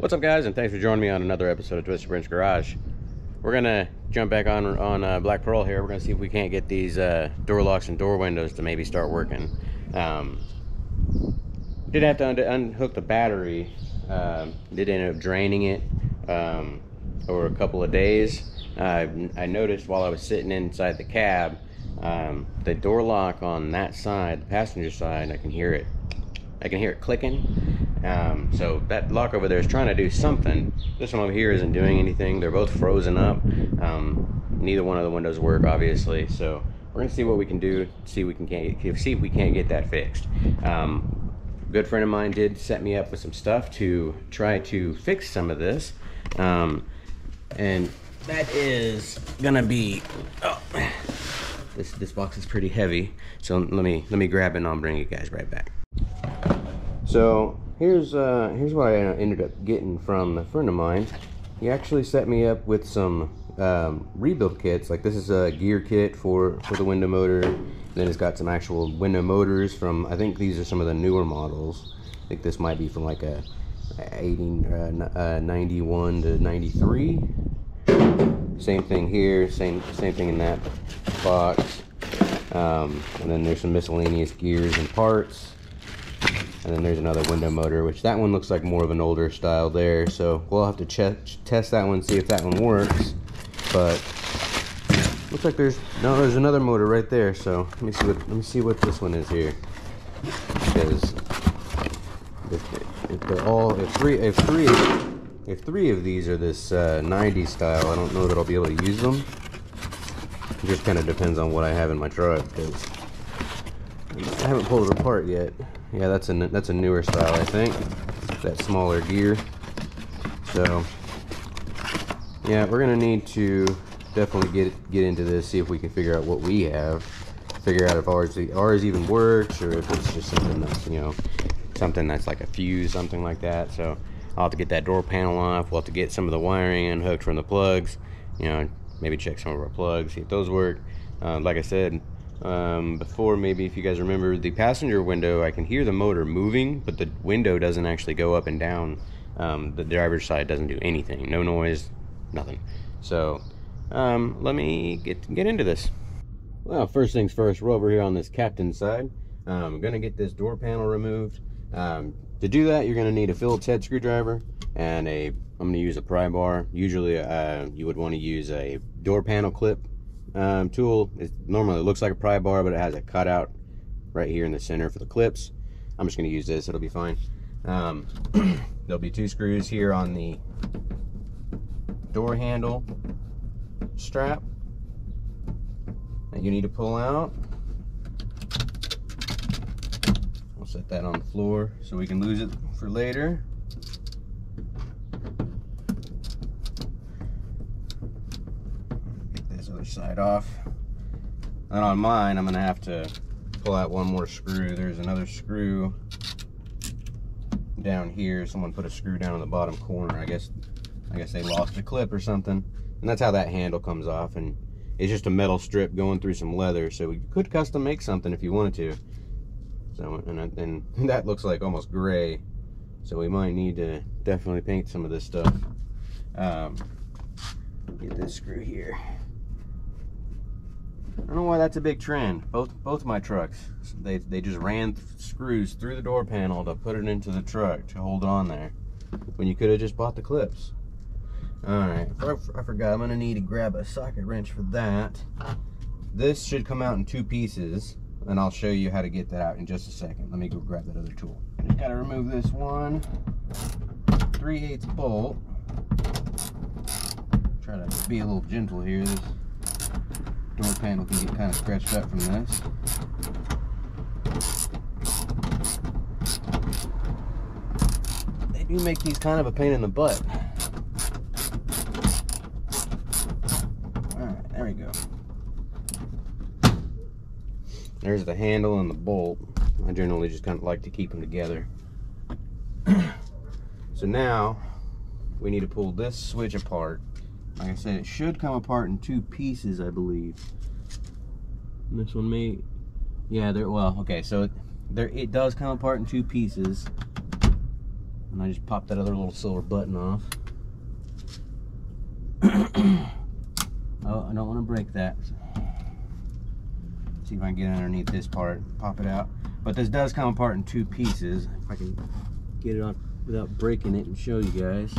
What's up, guys, and thanks for joining me on another episode of Twisted Wrench Garage. We're gonna jump back on Black Pearl here. We're gonna see if we can't get these door locks and door windows to maybe start working. Did have to unhook the battery. Did end up draining it over a couple of days. I noticed while I was sitting inside the cab, the door lock on that side, the passenger side, I can hear it clicking. So that lock over there is trying to do something. This one over here isn't doing anything. They're both frozen up. Neither one of the windows work, obviously. So we're gonna see what we can do. See if we can't get that fixed. Good friend of mine did set me up with some stuff to try to fix some of this, and that is gonna be. Oh, this box is pretty heavy, so let me grab it and I'll bring you guys right back. So here's what I ended up getting from a friend of mine. He actually set me up with some rebuild kits. Like, this is a gear kit for the window motor. Then it's got some actual window motors from, I think these are some of the newer models. I think this might be from like a 91 to 93. Same thing here, same thing in that box. And then there's some miscellaneous gears and parts. And then there's another window motor, which that one looks like more of an older style there. So we'll have to test that one, see if that one works. But looks like there's another motor right there. So let me see what this one is here. Because if three of these are this 90 style, I don't know that I'll be able to use them. It just kind of depends on what I have in my truck, because I haven't pulled it apart yet. Yeah, that's a newer style, I think. That smaller gear. So yeah, we're gonna need to definitely get into this, see if we can figure out what we have, figure out if ours even works, or if it's just something that's, you know, something that's like a fuse, something like that. So I'll have to get that door panel off. We'll have to get some of the wiring unhooked from the plugs, you know, maybe check some of our plugs, see if those work. Like I said before, maybe if you guys remember, the passenger window, I can hear the motor moving, but the window doesn't actually go up and down. The driver's side doesn't do anything, no noise, nothing. So let me get into this. Well, first things first, we're over here on this captain's side. I'm gonna get this door panel removed. To do that, you're gonna need a Phillips head screwdriver and I'm gonna use a pry bar. Usually you would want to use a door panel clip tool. Normally it looks like a pry bar, but it has a cutout right here in the center for the clips. I'm just going to use this, it'll be fine. There'll be two screws here on the door handle strap that you need to pull out. We'll set that on the floor so we can lose it for later. Side off. And on mine, I'm gonna have to pull out one more screw. There's another screw down here. Someone put a screw down in the bottom corner. I guess they lost a clip or something, and that's how that handle comes off. And it's just a metal strip going through some leather, so we could custom make something if you wanted to. So and that looks like almost gray, so we might need to definitely paint some of this stuff. Get this screw here. I don't know why that's a big trend. Both my trucks, they just ran screws through the door panel to put it into the truck to hold it on there, when you could have just bought the clips. Alright, I forgot, I'm gonna need to grab a socket wrench for that. This should come out in two pieces, and I'll show you how to get that out in just a second. Let me go grab that other tool. Just gotta remove this one 3/8 bolt. Try to be a little gentle here. This door panel can get kind of scratched up from this. They do make these kind of a pain in the butt. Alright, there we go. There's the handle and the bolt. I generally just kind of like to keep them together. So now we need to pull this switch apart. Like I said, it should come apart in two pieces, I believe. And this one may, yeah, well, okay, so it does come apart in two pieces. And I just popped that other little silver button off. Oh, I don't want to break that. See if I can get underneath this part, pop it out. But this does come apart in two pieces. If I can get it off without breaking it and show you guys.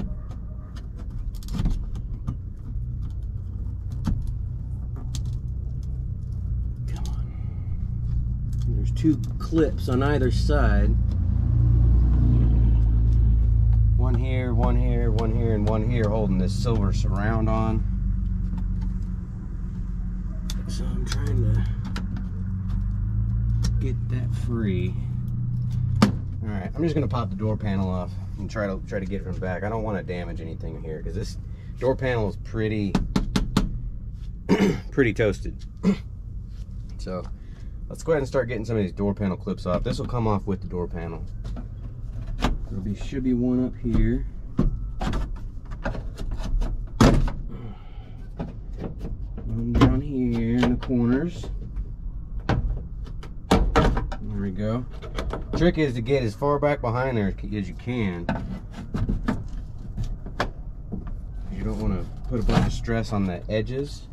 Come on. There's two clips on either side. One here, one here, one here, and one here holding this silver surround on. So I'm trying to get that free. All right, I'm just gonna pop the door panel off and try to get it from back. I don't want to damage anything here because this door panel is pretty toasted. So let's go ahead and start getting some of these door panel clips off. This will come off with the door panel. Should be one up here. One down here in the corners. There we go. Trick is to get as far back behind there as you can. You don't want to put a bunch of stress on the edges.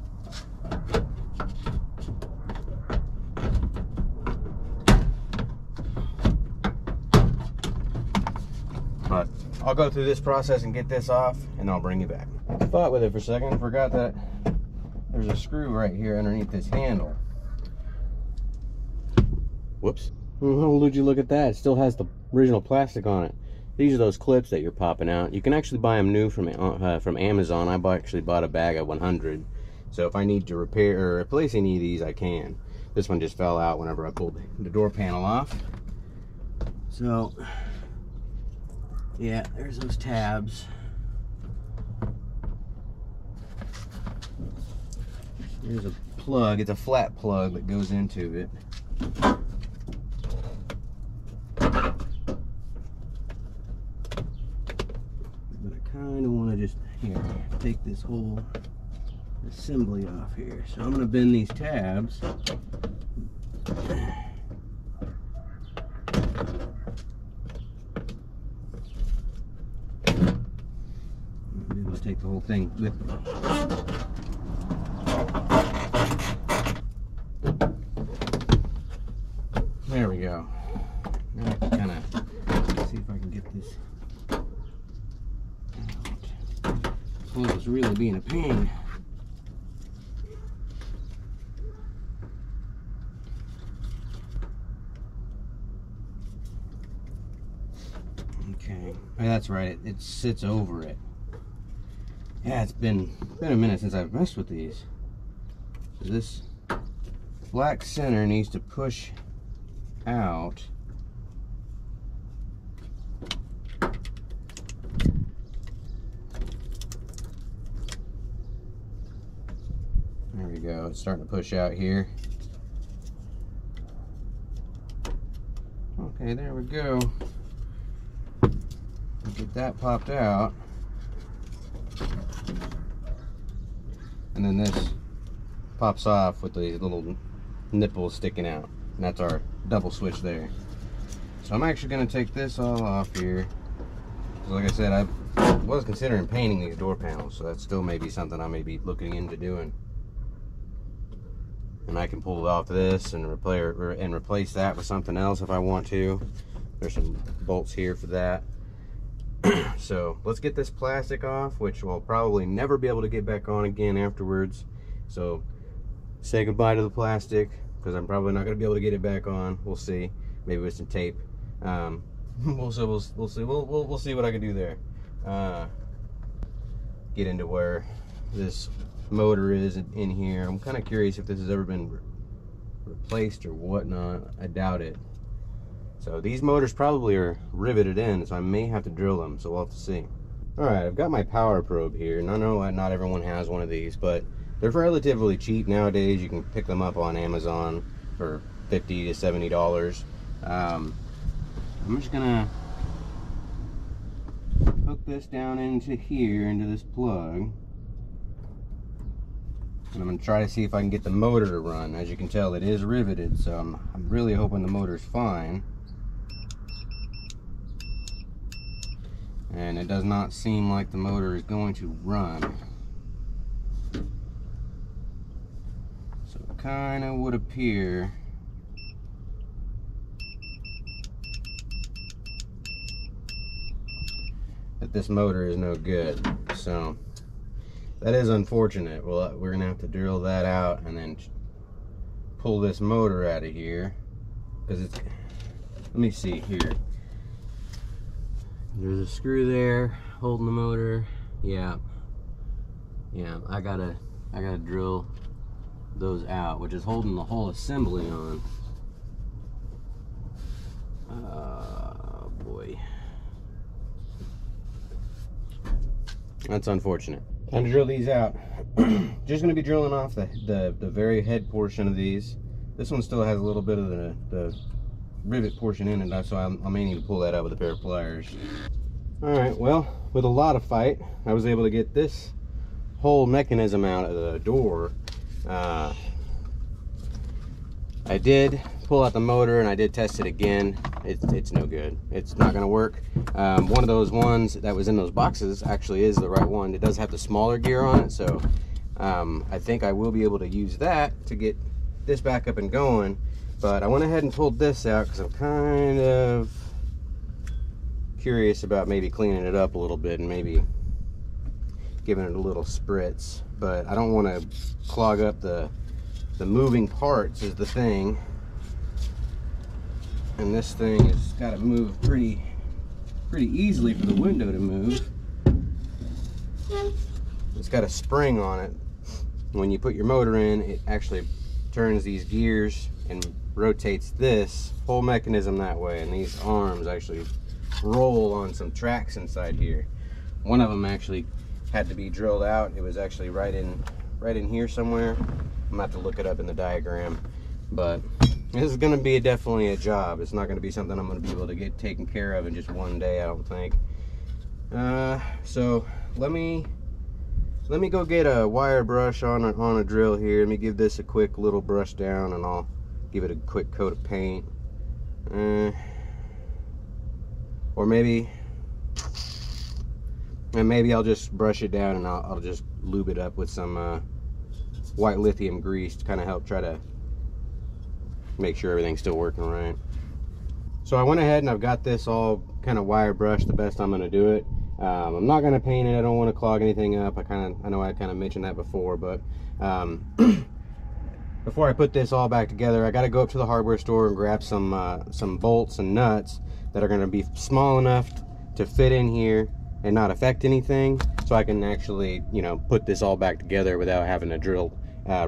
But I'll go through this process and get this off, and I'll bring you back. I fought with it for a second, forgot that there's a screw right here underneath this handle. Whoops. Oh, would you look at that? It still has the original plastic on it. These are those clips that you're popping out. You can actually buy them new from Amazon. I actually bought a bag of 100. So if I need to repair or replace any of these, I can. This one just fell out whenever I pulled the door panel off. So yeah, there's those tabs. There's a plug. It's a flat plug that goes into it. But I kind of want to just take this whole assembly off here. So I'm going to bend these tabs. Let's take the whole thing with me. There we go. Now I can kind of see if I can get this out. This is really being a pain. Okay, oh, that's right. It sits over it. Yeah, it's been a minute since I've messed with these. So this black center needs to push out. There we go. It's starting to push out here. Okay, there we go. Get that popped out. And then this pops off with these little nipples sticking out. And that's our double switch there. So I'm actually going to take this all off here. So like I said, I was considering painting these door panels. So that still may be something I may be looking into doing. And I can pull off this and replace that with something else if I want to. There's some bolts here for that. So let's get this plastic off, which we'll probably never be able to get back on again afterwards. So say goodbye to the plastic, because I'm probably not going to be able to get it back on. We'll see. Maybe with some tape. We'll see. We'll see what I can do there. Get into where this motor is in here. I'm kind of curious if this has ever been replaced or whatnot. I doubt it. So these motors probably are riveted in, so I may have to drill them, so we'll have to see. Alright, I've got my power probe here, and I know not everyone has one of these, but they're relatively cheap nowadays. You can pick them up on Amazon for $50 to $70. I'm just gonna hook this down into here, into this plug. And I'm gonna try to see if I can get the motor to run. As you can tell, it is riveted, so I'm really hoping the motor's fine. and it does not seem like the motor is going to run. So it kind of would appear that this motor is no good. So that is unfortunate. Well, we're gonna have to drill that out and then pull this motor out of here, because it's, let me see here. There's a screw there holding the motor. Yeah, I gotta drill those out, which is holding the whole assembly on. Oh boy, that's unfortunate. Time to drill these out. Just gonna be drilling off the very head portion of these. This one still has a little bit of the rivet portion in it, so I may need to pull that out with a pair of pliers. All right, well, with a lot of fight, I was able to get this whole mechanism out of the door. I did pull out the motor and I did test it again. It's no good. It's not gonna work. One of those ones that was in those boxes actually is the right one. It does have the smaller gear on it, so I think I will be able to use that to get this back up and going. But I went ahead and pulled this out because I'm kind of curious about maybe cleaning it up a little bit and maybe giving it a little spritz. But I don't want to clog up the moving parts is the thing. And this thing has got to move pretty easily for the window to move. It's got a spring on it. When you put your motor in, it actually turns these gears and rotates this whole mechanism that way, and these arms actually roll on some tracks inside here. One of them actually had to be drilled out. It was actually right in here somewhere. I'm gonna have to look it up in the diagram, but this is gonna be definitely a job. It's not gonna be something I'm gonna be able to get taken care of in just one day, I don't think. So let me go get a wire brush on a drill here. Let me give this a quick little brush down, and I'll give it a quick coat of paint. Or maybe I'll just brush it down and I'll just lube it up with some white lithium grease to kind of help try to make sure everything's still working right. So I went ahead and I've got this all kind of wire brushed the best I'm going to do it. I'm not going to paint it. I don't want to clog anything up. I know I kind of mentioned that before, but before I put this all back together, I got to go up to the hardware store and grab some bolts and nuts that are going to be small enough to fit in here and not affect anything, so I can actually, you know, put this all back together without having to drill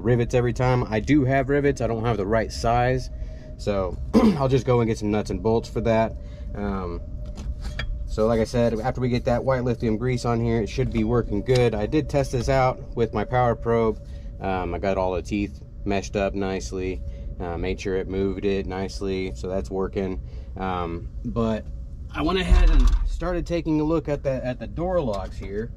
rivets every time. I do have rivets. I don't have the right size, so I'll just go and get some nuts and bolts for that. So like I said, after we get that white lithium grease on here, it should be working good. I did test this out with my power probe. I got all the teeth meshed up nicely, made sure it moved it nicely, so that's working. But I went ahead and started taking a look at the door locks here.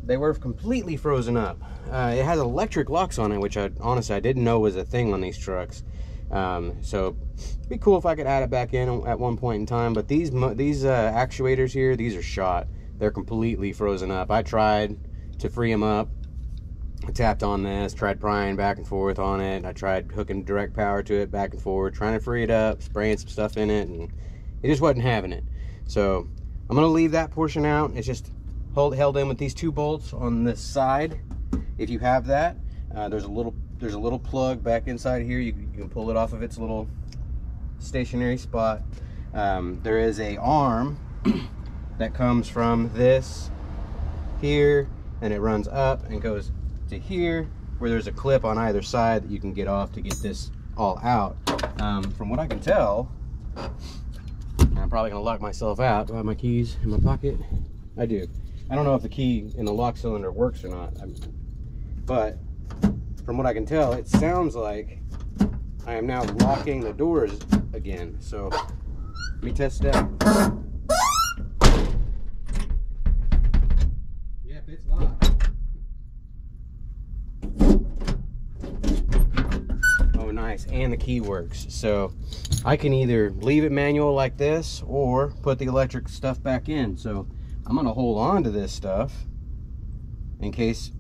They were completely frozen up. It has electric locks on it, which honestly I didn't know was a thing on these trucks. So it'd be cool if I could add it back in at one point in time, but these actuators here, these are shot. They're completely frozen up. I tried to free them up. I tapped on this, tried prying back and forth on it. I tried hooking direct power to it back and forth, trying to free it up, spraying some stuff in it, and it just wasn't having it. So I'm gonna leave that portion out. It's just held in with these two bolts on this side. If you have that, there's a little plug back inside here. You can pull it off of its little stationary spot. There is a arm that comes from this here, and it runs up and goes to here, where there's a clip on either side that you can get off to get this all out. From what I can tell, I'm probably gonna lock myself out. Do I have my keys in my pocket? I do. I don't know if the key in the lock cylinder works or not, but from what I can tell, it sounds like I am now locking the doors again. So let me test it out. Yep, it's locked. Oh, nice. works and the key works. So I can either leave it manual like this or put the electric stuff back in. So I'm gonna hold on to this stuff in case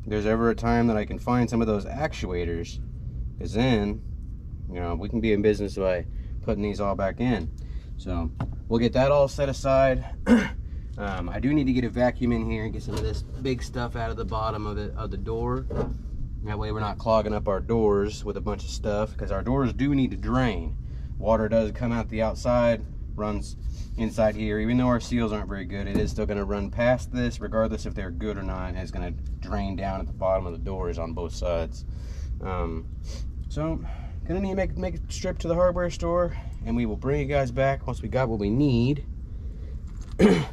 there's ever a time that I can find some of those actuators, because then, you know, we can be in business by putting these all back in. So we'll get that all set aside. I do need to get a vacuum in here and get some of this big stuff out of the bottom of the door. That way we're not clogging up our doors with a bunch of stuff, because our doors do need to drain. Water does come out the outside, runs inside here. Even though our seals aren't very good, it is still going to run past this, regardless if they're good or not. It's going to drain down at the bottom of the doors on both sides. So gonna need to make a trip to the hardware store, and we will bring you guys back once we got what we need. Do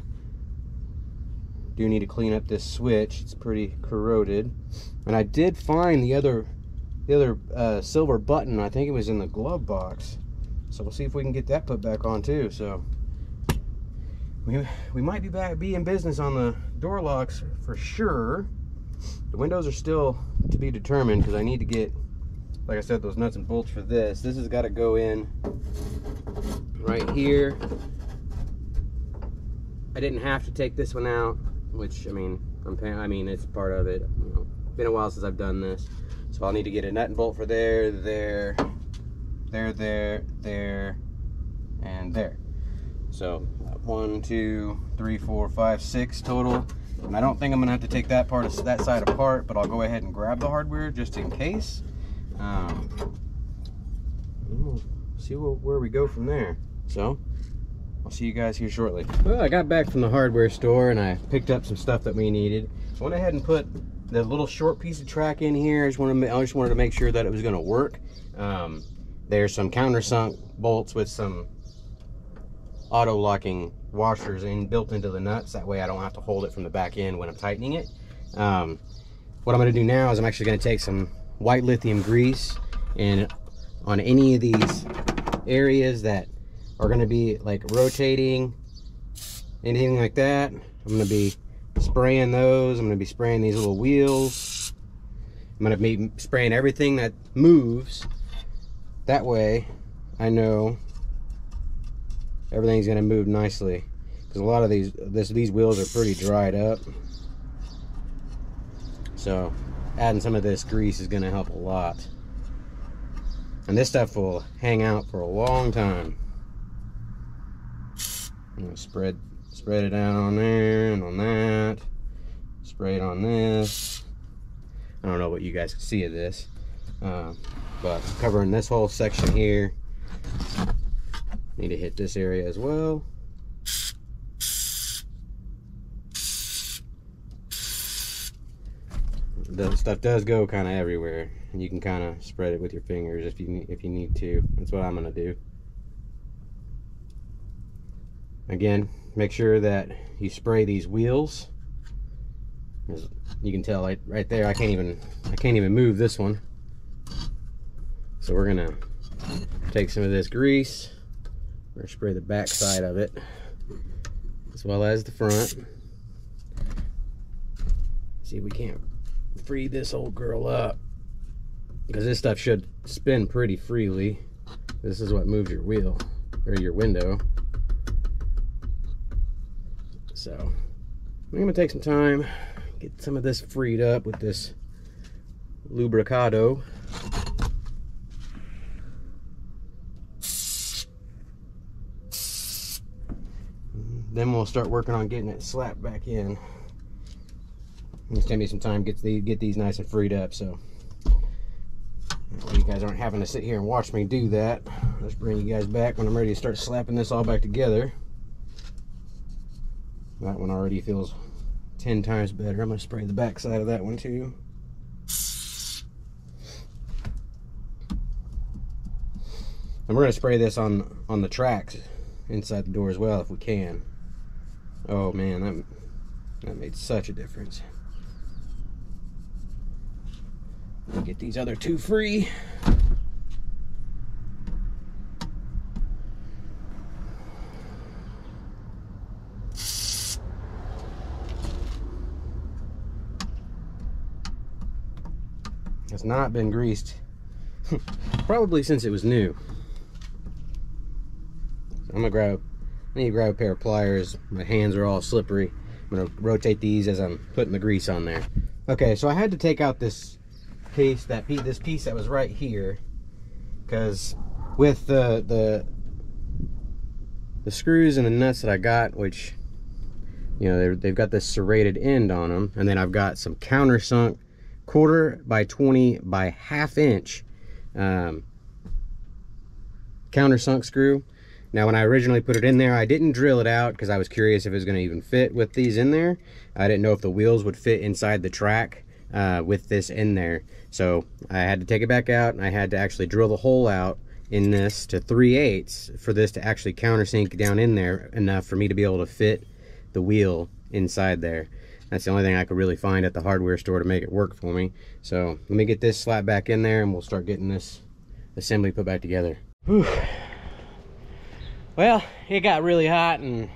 need to clean up this switch. It's pretty corroded. And I did find the other silver button. I think it was in the glove box. So we'll see if we can get that put back on too. So we might be in business on the door locks for sure. The windows are still to be determined, because I need to get, like I said, those nuts and bolts for this. This has got to go in right here. I didn't have to take this one out, which, I mean, it's part of it. You know, been a while since I've done this, so I'll need to get a nut and bolt for there, and there. So 1, 2, 3, 4, 5, 6 total. And I don't think I'm gonna have to take that side apart, but I'll go ahead and grab the hardware just in case. We'll see where we go from there. So I'll see you guys here shortly. Well, I got back from the hardware store and I picked up some stuff that we needed. I went ahead and put the little short piece of track in here. I just wanted to make sure that it was going to work. There's some countersunk bolts with some auto locking washers built into the nuts. That way I don't have to hold it from the back end when I'm tightening it. What I'm going to do now is I'm actually going to take some white lithium grease, and on any of these areas that are going to be like rotating, anything like that, I'm going to be spraying those. I'm going to be spraying these little wheels. I'm going to be spraying everything that moves. That way I know everything's going to move nicely, because a lot of these wheels are pretty dried up. So adding some of this grease is going to help a lot, and this stuff will hang out for a long time. I'm going to spread it out on there and on that, spray it on this. I don't know what you guys can see of this, but covering this whole section here. Need to hit this area as well. The stuff does go kind of everywhere, and you can kind of spread it with your fingers if you need to. That's what I'm gonna do. Again, make sure that you spray these wheels. As you can tell right there, I can't even move this one. So we're gonna take some of this grease. We're gonna spray the back side of it as well as the front. See if we can't free this old girl up, because this stuff should spin pretty freely. This is what moves your wheel or your window. So I'm gonna take some time, get some of this freed up with this lubricado. Then we'll start working on getting it slapped back in. It's gonna be some time to get these nice and freed up, so you guys aren't having to sit here and watch me do that. I'll just bring you guys back when I'm ready to start slapping this all back together. That one already feels 10 times better. I'm gonna spray the back side of that one too. And we're gonna spray this on the tracks inside the door as well if we can. Oh man, that made such a difference. We'll get these other two free. It's not been greased Probably since it was new. So I need to grab a pair of pliers. My hands are all slippery. I'm gonna rotate these as I'm putting the grease on there. Okay, so I had to take out this piece that was right here, because with the screws and the nuts that I got, which, you know, they've got this serrated end on them, and then I've got some countersunk 1/4 by 20 by 1/2 inch countersunk screw. Now, when I originally put it in there, I didn't drill it out because I was curious if it was going to even fit with these in there. I didn't know if the wheels would fit inside the track with this in there. So I had to take it back out, and I had to actually drill the hole out in this to 3/8 for this to actually countersink down in there enough for me to be able to fit the wheel inside there. That's the only thing I could really find at the hardware store to make it work for me. So let me get this slapped back in there, and we'll start getting this assembly put back together. Whew. Well, it got really hot, and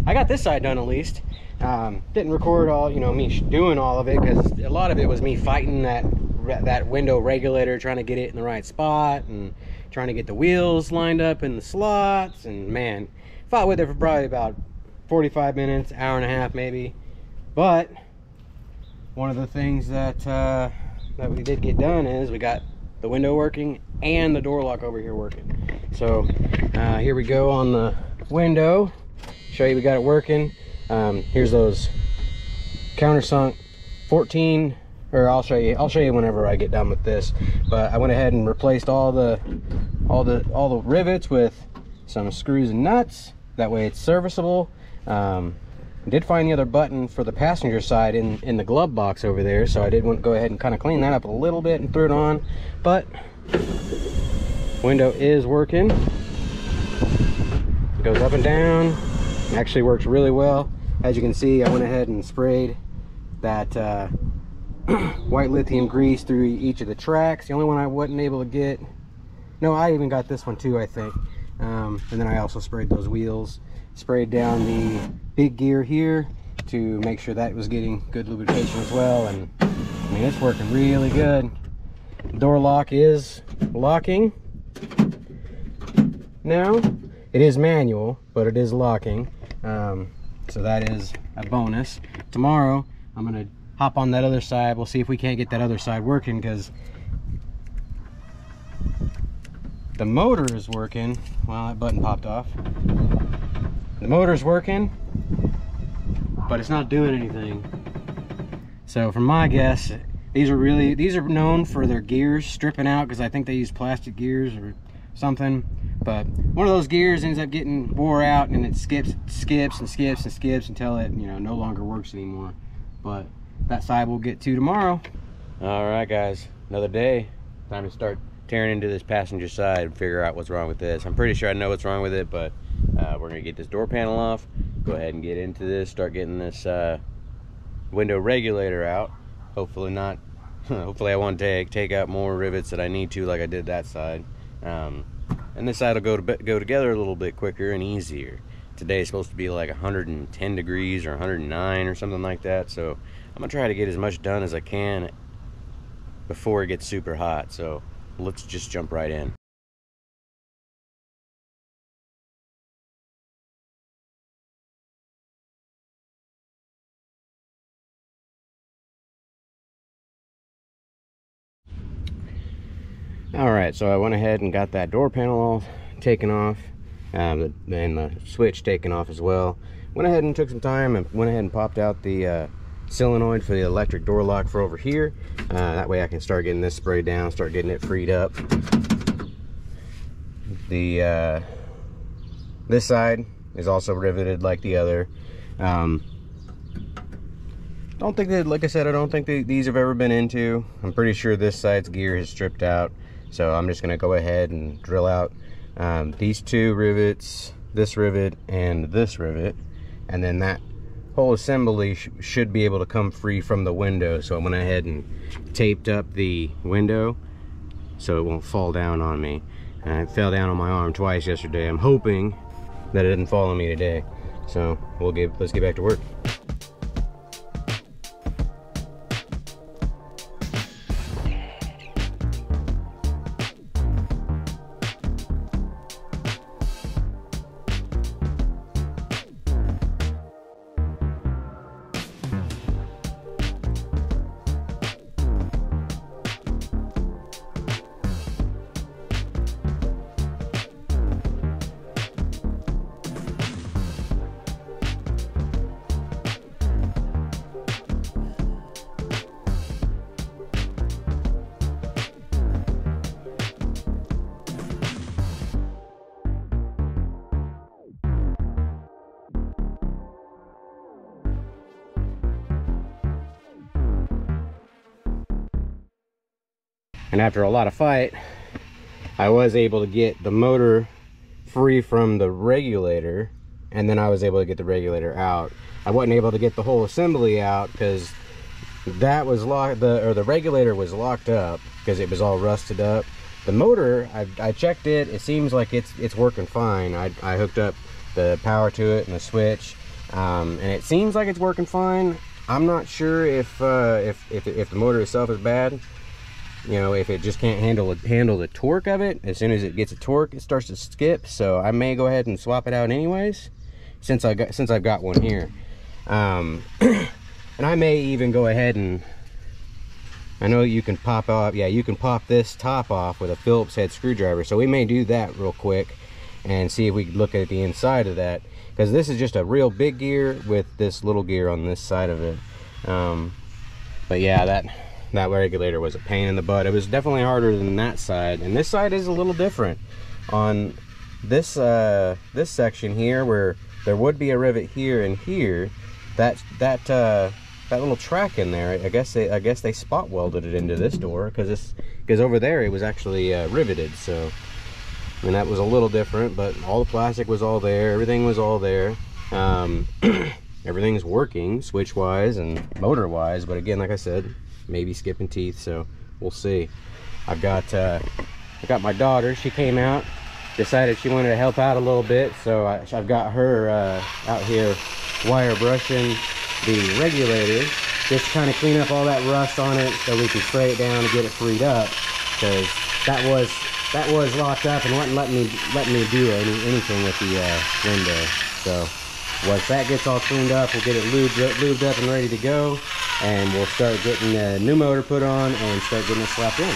I got this side done at least. Didn't record all, you know, me doing all of it, because a lot of it was me fighting that window regulator, trying to get it in the right spot, and trying to get the wheels lined up in the slots, and man, fought with it for probably about 45 minutes, hour and a half maybe. But one of the things that we did get done is we got the window working and the door lock over here working. So here we go on the window. Show you we got it working. Here's those countersunk 14, or I'll show you whenever I get done with this. But I went ahead and replaced all the rivets with some screws and nuts. That way it's serviceable. I did find the other button for the passenger side in the glove box over there, so I did want to go ahead and kind of clean that up a little bit and throw it on. But window is working. It goes up and down. It actually works really well. As you can see, I went ahead and sprayed that white lithium grease through each of the tracks. The only one I wasn't able to get, no, I even got this one too, I think. And then I also sprayed those wheels, sprayed down the big gear here to make sure that was getting good lubrication as well. And I mean, it's working really good. The door lock is locking now. It is manual, but it is locking, so that is a bonus. Tomorrow I'm gonna hop on that other side. We'll see if we can't get that other side working, because the motor is working. Well, that button popped off. The motor's working, but it's not doing anything. So from my guess, these are known for their gears stripping out, because I think they use plastic gears or something. But one of those gears ends up getting wore out, and it skips until it, you know, no longer works anymore. But that side we'll get to tomorrow. All right, guys, another day. Time to start tearing into this passenger side and figure out what's wrong with this. I'm pretty sure I know what's wrong with it, but we're gonna get this door panel off, go ahead and get into this, start getting this window regulator out. Hopefully not. Hopefully I won't take out more rivets that I need to, like I did that side. And this side will go together a little bit quicker and easier. Today is supposed to be like 110 degrees or 109 or something like that, so I'm gonna try to get as much done as I can before it gets super hot. So let's just jump right in. All right, so I went ahead and got that door panel taken off, and the switch taken off as well. Went ahead and took some time and went ahead and popped out the solenoid for the electric door lock for over here. That way I can start getting this sprayed down, start getting it freed up. This side is also riveted like the other. Don't think that, like I said, I don't think these have ever been into. I'm pretty sure this side's gear is stripped out. So I'm just gonna go ahead and drill out these two rivets, this rivet and this rivet, and then that whole assembly should be able to come free from the window. So I went ahead and taped up the window so it won't fall down on me. It fell down on my arm twice yesterday. I'm hoping that it didn't fall on me today. So let's get back to work. And after a lot of fight, I was able to get the motor free from the regulator, and then I was able to get the regulator out. I wasn't able to get the whole assembly out because that was locked, the regulator was locked up because it was all rusted up. The motor, I checked it. It seems like it's working fine. I hooked up the power to it and the switch, and it seems like it's working fine. I'm not sure if the motor itself is bad. You know, if it just can't handle the torque of it. As soon as it gets a torque, it starts to skip. So I may go ahead and swap it out anyways, since I've got one here. And I may even go ahead and, I know you can pop off, yeah, you can pop this top off with a Phillips head screwdriver. So we may do that real quick and see if we can look at the inside of that, because this is just a real big gear with this little gear on this side of it. But yeah, that regulator was a pain in the butt. It was definitely harder than that side, and this side is a little different. On this this section here, where there would be a rivet here and here, that little track in there, I guess they spot welded it into this door, because over there it was actually riveted. So I mean, that was a little different, but all the plastic was all there, everything was all there. Everything's working switch wise and motor wise, but again, like I said, maybe skipping teeth, so we'll see. I got my daughter. She came out, decided she wanted to help out a little bit, so I've got her out here wire brushing the regulator, just kind of clean up all that rust on it so we can spray it down and get it freed up, because that was locked up and wouldn't let me do anything with the window. So once that gets all cleaned up, we'll get it lubed up and ready to go, and we'll start getting a new motor put on and start getting it slapped in.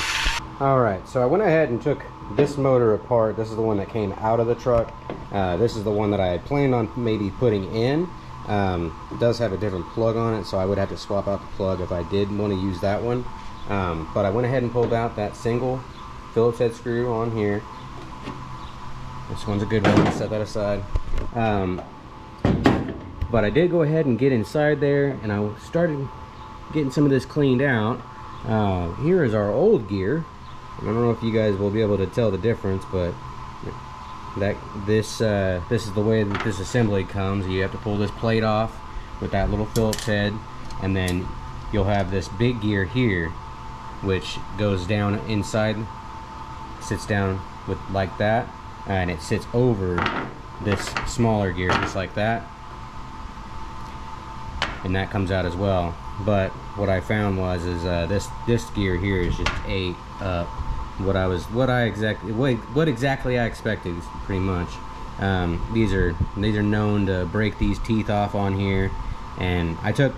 Alright, so I went ahead and took this motor apart. This is the one that came out of the truck. This is the one that I had planned on maybe putting in. It does have a different plug on it, so I would have to swap out the plug if I did want to use that one. But I went ahead and pulled out that single Phillips head screw on here. This one's a good one. Set that aside. But I did go ahead and get inside there, and I started getting some of this cleaned out. Here is our old gear. I don't know if you guys will be able to tell the difference, but this is the way that this assembly comes. You have to pull this plate off with that little Phillips head, and then you'll have this big gear here, which goes down inside, sits down with like that, and it sits over this smaller gear just like that, and that comes out as well. But what I found was this gear here is just ate up what exactly I expected, pretty much. These are known to break these teeth off on here, and I took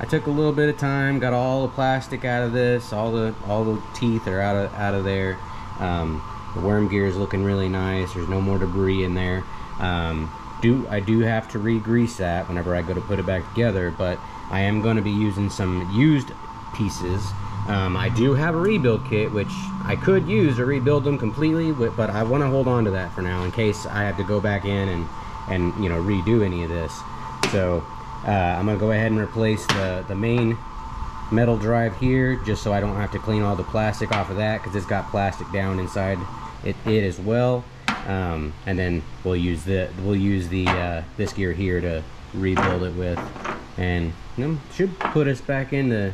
a little bit of time, got all the plastic out of this, all the teeth are out of there. The worm gear is looking really nice. There's no more debris in there. I do have to re-grease that whenever I go to put it back together, but I am going to be using some used pieces. I do have a rebuild kit, which I could use to rebuild them completely, but I want to hold on to that for now in case I have to go back in and you know, redo any of this. So I'm going to go ahead and replace the main metal drive here, just so I don't have to clean all the plastic off of that, because it's got plastic down inside it as well. And then we'll use this gear here to rebuild it with, and should put us back into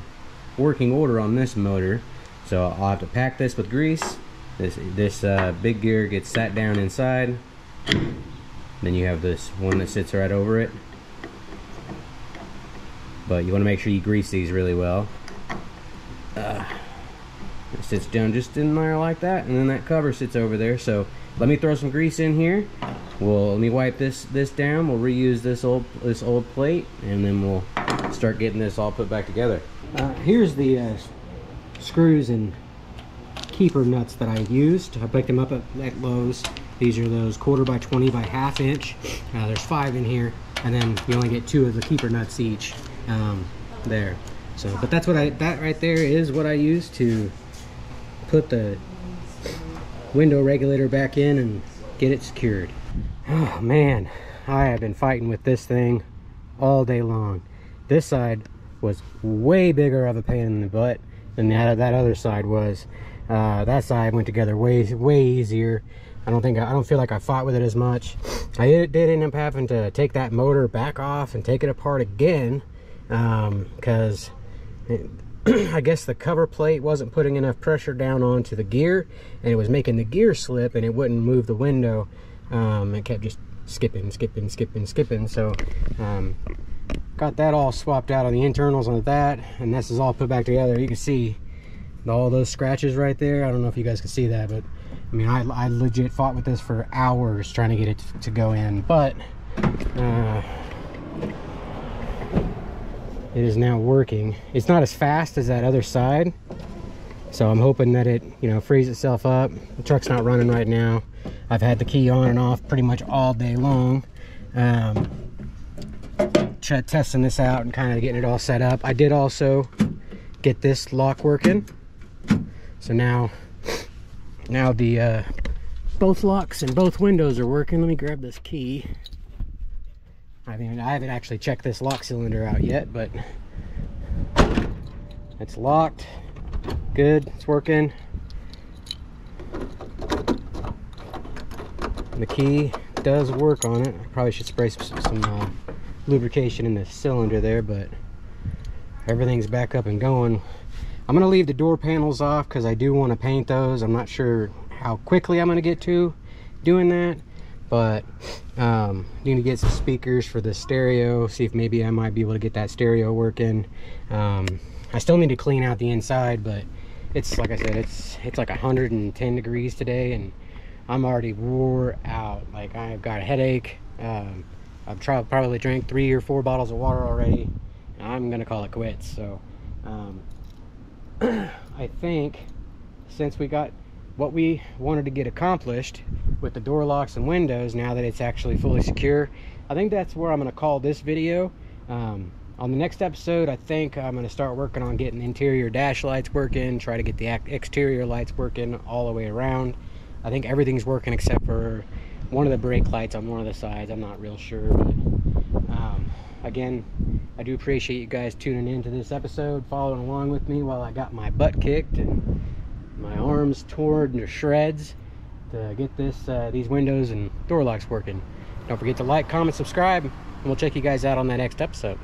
working order on this motor. So I'll have to pack this with grease. This big gear gets sat down inside. Then you have this one that sits right over it. But you want to make sure you grease these really well. It sits down just in there like that, and then that cover sits over there. So let me throw some grease in here. Let me wipe this down. We'll reuse this old plate, and then we'll start getting this all put back together. Here's the screws and keeper nuts that I used. I picked them up at Lowe's. These are those 1/4 by 20 by 1/2 inch. There's 5 in here, and then you only get 2 of the keeper nuts each there. So, but that right there is what I used to put the window regulator back in and get it secured. Oh man, I have been fighting with this thing all day long. This side was way bigger of a pain in the butt than that other side was. That side went together way easier. I don't feel like I fought with it as much. I did end up having to take that motor back off and take it apart again, because I guess the cover plate wasn't putting enough pressure down onto the gear, and it was making the gear slip, and it wouldn't move the window. It kept just skipping. So got that all swapped out on the internals on that, and this is all put back together. You can see all those scratches right there. I don't know if you guys can see that, but I mean, I legit fought with this for hours trying to get it to go in, but it is now working. It's not as fast as that other side, so I'm hoping that it, you know, frees itself up. The truck's not running right now. I've had the key on and off pretty much all day long, testing this out and kind of getting it all set up. I did also get this lock working, so now the both locks and both windows are working. Let me grab this key. I haven't actually checked this lock cylinder out yet, but it's locked. Good, it's working. The key does work on it. I probably should spray some lubrication in the cylinder there, but everything's back up and going. I'm gonna leave the door panels off because I do want to paint those. I'm not sure how quickly I'm gonna get to doing that, but need to get some speakers for the stereo, see if maybe I might be able to get that stereo working. I still need to clean out the inside, but it's like I said, it's like 110 degrees today, and I'm already wore out. Like, I've got a headache. I've probably drank 3 or 4 bottles of water already, and I'm gonna call it quits. So I think since we got what we wanted to get accomplished with the door locks and windows, now that it's actually fully secure, I think that's where I'm going to call this video. On the next episode, I think I'm going to start working on getting the interior dash lights working, try to get the exterior lights working all the way around. I think everything's working except for one of the brake lights on one of the sides. I'm not real sure, but again, I do appreciate you guys tuning into this episode, following along with me while I got my butt kicked and my arms torn to shreds to get these windows and door locks working. Don't forget to like, comment, subscribe, and we'll check you guys out on that next episode.